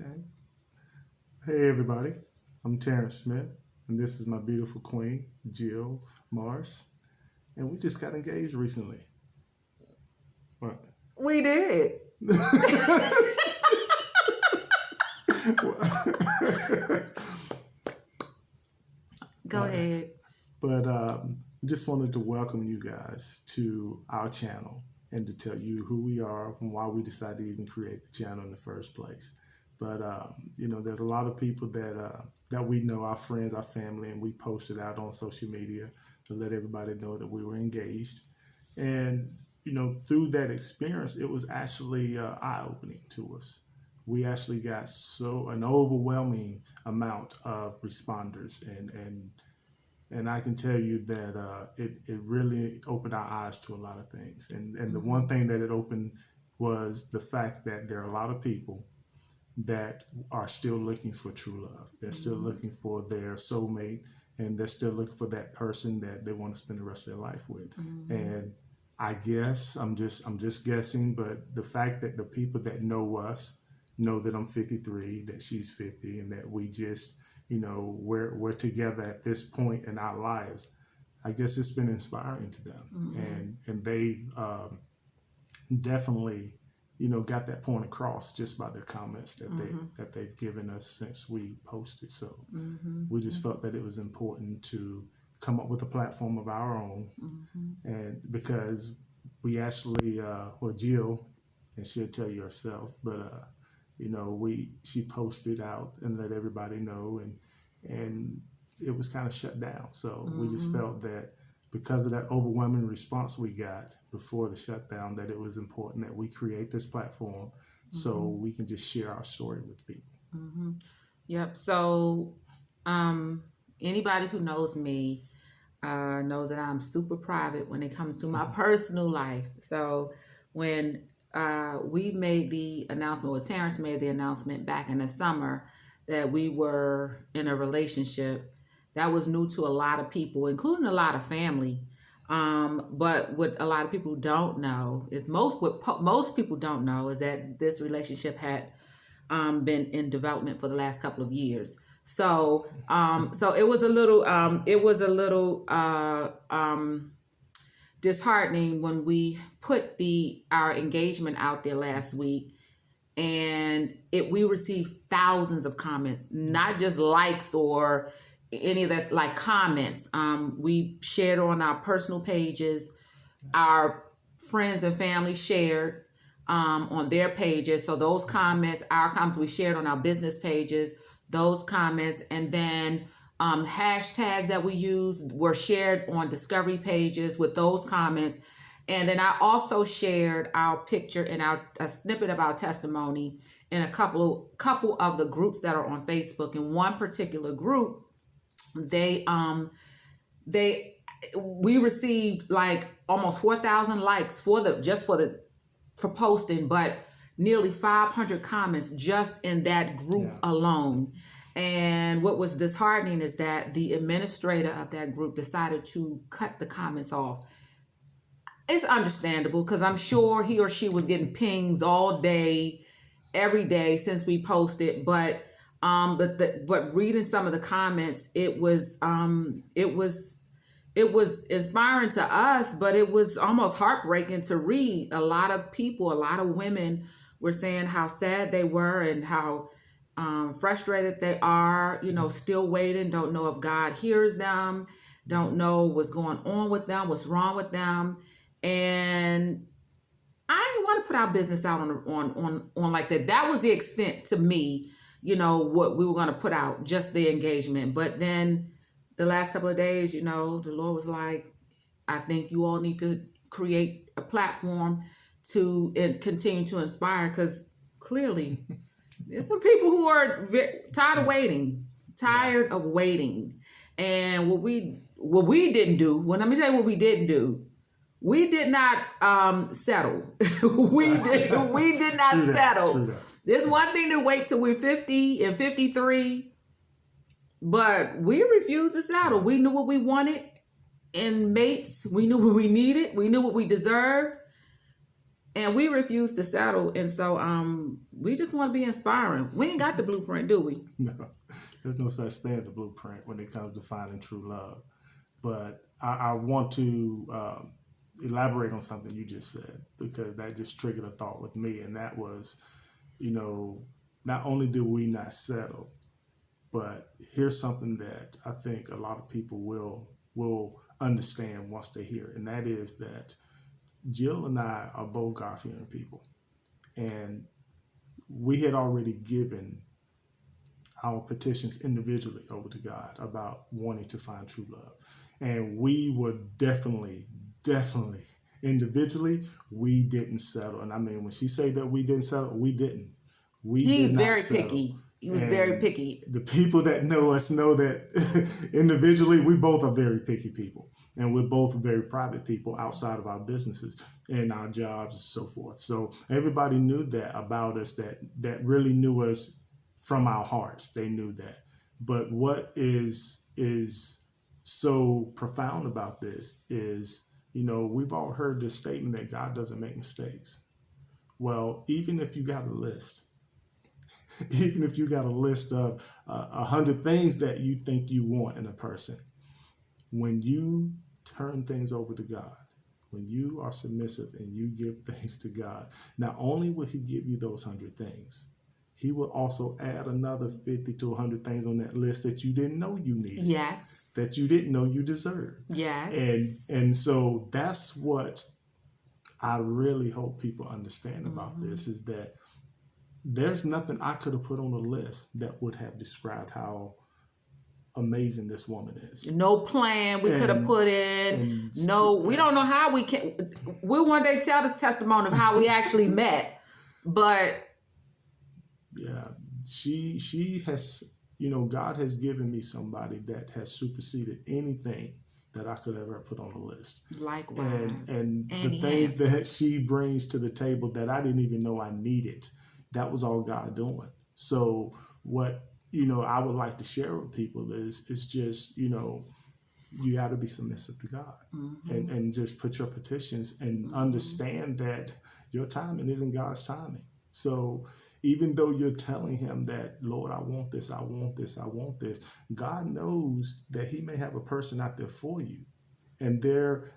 Okay. Hey, everybody. I'm Terrence Smith, and this is my beautiful queen, Jill Mars. And we just got engaged recently. What? We did. Go ahead. But just wanted to welcome you guys to our channel and to tell you who we are and why we decided to even create the channel in the first place. But there's a lot of people that we know, our friends, our family, and we posted out on social media to let everybody know that we were engaged. And through that experience, it was actually eye-opening to us. We actually got an overwhelming amount of responders, and I can tell you that it really opened our eyes to a lot of things. And the one thing that it opened was the fact that there are a lot of people that are still looking for true love. They're still looking for their soulmate, and they're still looking for that person that they want to spend the rest of their life with. And I guess I'm just guessing, but the fact that the people that know us know that I'm 53, that she's 50, and that we just we're together at this point in our lives. I guess it's been inspiring to them, and they definitely got that point across just by the comments that they've given us since we posted. So we just felt that it was important to come up with a platform of our own, and because we actually Jill, and she'll tell you herself, but she posted out and let everybody know, and it was kind of shut down. So we just felt that because of that overwhelming response we got before the shutdown, that it was important that we create this platform so we can just share our story with people. Yep. So anybody who knows me knows that I'm super private when it comes to my personal life. So when we made the announcement, Terrence made the announcement back in the summer that we were in a relationship, that was new to a lot of people, including a lot of family. But what a lot of people don't know is most people don't know is that this relationship had been in development for the last couple of years. So it was a little disheartening when we put our engagement out there last week, and we received thousands of comments, not just likes or any of that, like comments. We shared on our personal pages, our friends and family shared on their pages. So those comments, our comments, we shared on our business pages, those comments, and then hashtags that we used were shared on discovery pages with those comments. And then I also shared our picture and a snippet of our testimony in a couple of the groups that are on Facebook. In one particular group, we received like almost 4,000 likes for posting, but nearly 500 comments just in that group alone. And what was disheartening is that the administrator of that group decided to cut the comments off. It's understandable because I'm sure he or she was getting pings all day, every day since we posted. But reading some of the comments, it was inspiring to us, but it was almost heartbreaking to read. A lot of women were saying how sad they were and how frustrated they are, still waiting, don't know if God hears them, don't know what's going on with them, what's wrong with them. And I didn't want to put our business out on like that. That was the extent to me, what we were going to put out, just the engagement. But then the last couple of days, the Lord was like, I think you all need to create a platform to continue to inspire, because clearly there's some people who are tired of waiting. And what we didn't do, let me say what we didn't do. We did not settle. we did not settle. There's one thing to wait till we're 50 and 53, but we refused to settle. We knew what we wanted in mates. We knew what we needed. We knew what we deserved. And we refuse to settle. And so we just want to be inspiring. We ain't got the blueprint, do we? No, there's no such thing as a blueprint when it comes to finding true love. But I want to elaborate on something you just said, because that just triggered a thought with me. And that was, not only do we not settle, but here's something that I think a lot of people will understand once they hear it. And that is that Jill and I are both God-fearing people. And we had already given our petitions individually over to God about wanting to find true love. And we were definitely individually, we didn't settle. And I mean, when she said that we didn't settle, we didn't. He's very picky. He was very picky. The people that know us know that individually, we both are very picky people. And we're both very private people outside of our businesses and our jobs and so forth. So everybody knew that about us, that really knew us from our hearts. They knew that. But what is so profound about this is, we've all heard this statement that God doesn't make mistakes. Well, even if you got a list, of 100 things that you think you want in a person, when you turn things over to God, when you are submissive and you give things to God, not only will He give you those 100 things, He will also add another 50 to 100 things on that list that you didn't know you needed. Yes. That you didn't know you deserved. Yes. And so that's what I really hope people understand about this, is that there's nothing I could have put on the list that would have described how amazing this woman is. No plan we could have put in. No, we don't know how we can. We'll one day tell the testimony of how we actually met. But yeah, she has, God has given me somebody that has superseded anything that I could ever put on the list. Likewise. And the things that she brings to the table that I didn't even know I needed, that was all God doing. So what, I would like to share with people is just, you got to be submissive to God, and just put your petitions and understand that your timing isn't God's timing. So even though you're telling Him that, Lord, I want this, I want this, I want this, God knows that He may have a person out there for you. And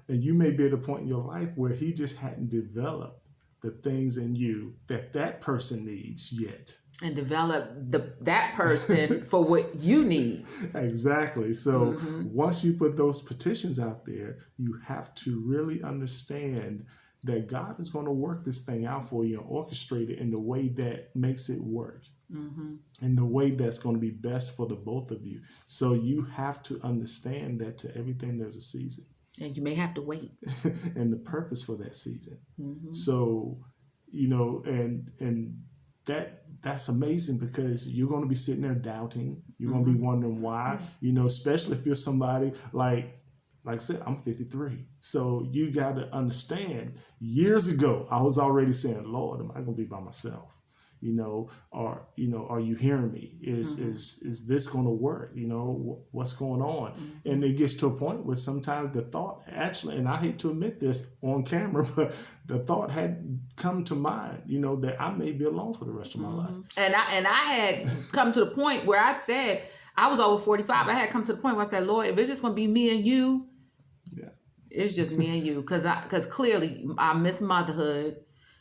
you may be at a point in your life where He just hadn't developed the things in you that person needs yet. And develop that person for what you need. Exactly. So once you put those petitions out there, you have to really understand that God is going to work this thing out for you and orchestrate it in the way that makes it work, in the way that's going to be best for the both of you. So you have to understand that to everything there's a season. And you may have to wait. And the purpose for that season. So, and that's amazing, because you're going to be sitting there doubting. You're going to be wondering why, especially if you're somebody like I said, I'm 53. So you got to understand, years ago, I was already saying, Lord, am I going to be by myself? Are you hearing me? Is this going to work? What's going on? And it gets to a point where sometimes the thought actually, and I hate to admit this on camera, but the thought had come to mind, that I may be alone for the rest of my life. And I had come to the point where I said, I was over 45. I had come to the point where I said, Lord, if it's just going to be me and you, it's just me and you. Because clearly I miss motherhood.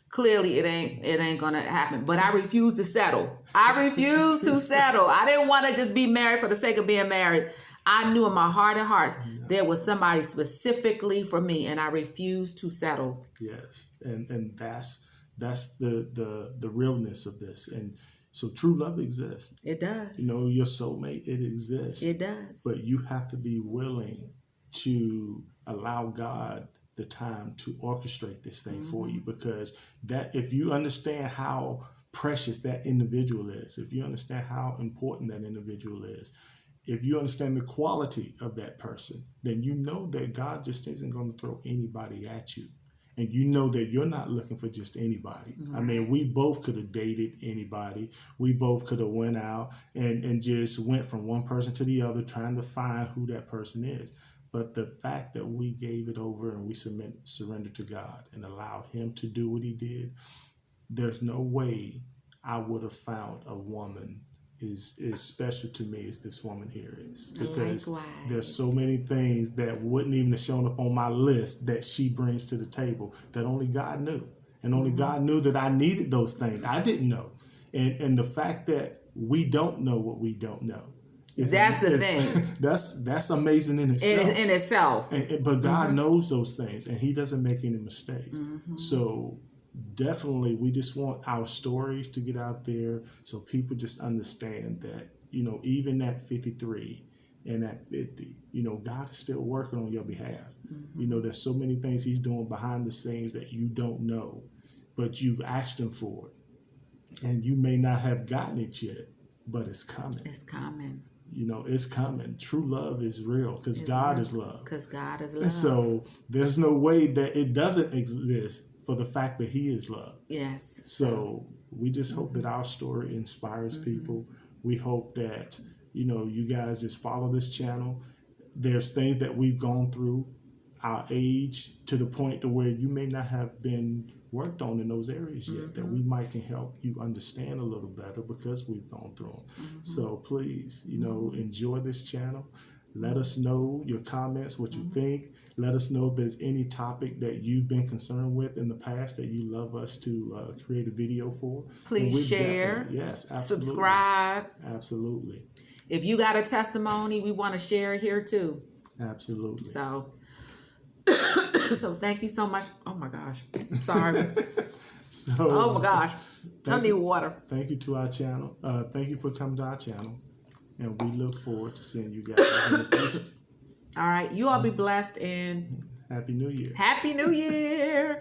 Clearly, it ain't gonna happen. But I refuse to settle. I refuse to settle. I didn't want to just be married for the sake of being married. I knew in my heart of hearts there was somebody specifically for me, and I refused to settle. Yes, and that's the realness of this. And so true love exists. It does. Your soulmate, it exists. It does. But you have to be willing to allow God the time to orchestrate this thing for you, because that, if you understand how precious that individual is, if you understand how important that individual is, if you understand the quality of that person, then you know that God just isn't going to throw anybody at you. And you know that you're not looking for just anybody. I mean, we both could have dated anybody. We both could have went out and just went from one person to the other trying to find who that person is. But the fact that we gave it over and we surrendered to God and allowed Him to do what He did, there's no way I would have found a woman is special to me as this woman here is, because Likewise. there's so many things that wouldn't even have shown up on my list that she brings to the table that only God knew, and only God knew that I needed those things. I didn't know, and the fact that we don't know what we don't know. That's the thing. That's amazing in itself. In itself. But God knows those things, and He doesn't make any mistakes. So definitely, we just want our stories to get out there so people just understand that, even at 53 and at 50, God is still working on your behalf. There's so many things He's doing behind the scenes that you don't know, but you've asked Him for it. And you may not have gotten it yet, but it's coming. It's coming. It's coming. True love is real because God is love. Because God is love. And so there's no way that it doesn't exist for the fact that He is love. Yes. So we just hope that our story inspires people. We hope that, you guys just follow this channel. There's things that we've gone through our age to the point to where you may not have been worked on in those areas yet, that we might can help you understand a little better because we've gone through them. So please, enjoy this channel. Let us know your comments, what you think. Let us know if there's any topic that you've been concerned with in the past that you love us to create a video for. Please share. Yes, absolutely. Subscribe. Absolutely. If you got a testimony, we want to share it here too. Absolutely. So thank you so much. Oh my gosh. Sorry. Oh my gosh. I need water. Thank you to our channel. Thank you for coming to our channel. And we look forward to seeing you guys in the future. All right. You all be blessed and Happy New Year. Happy New Year.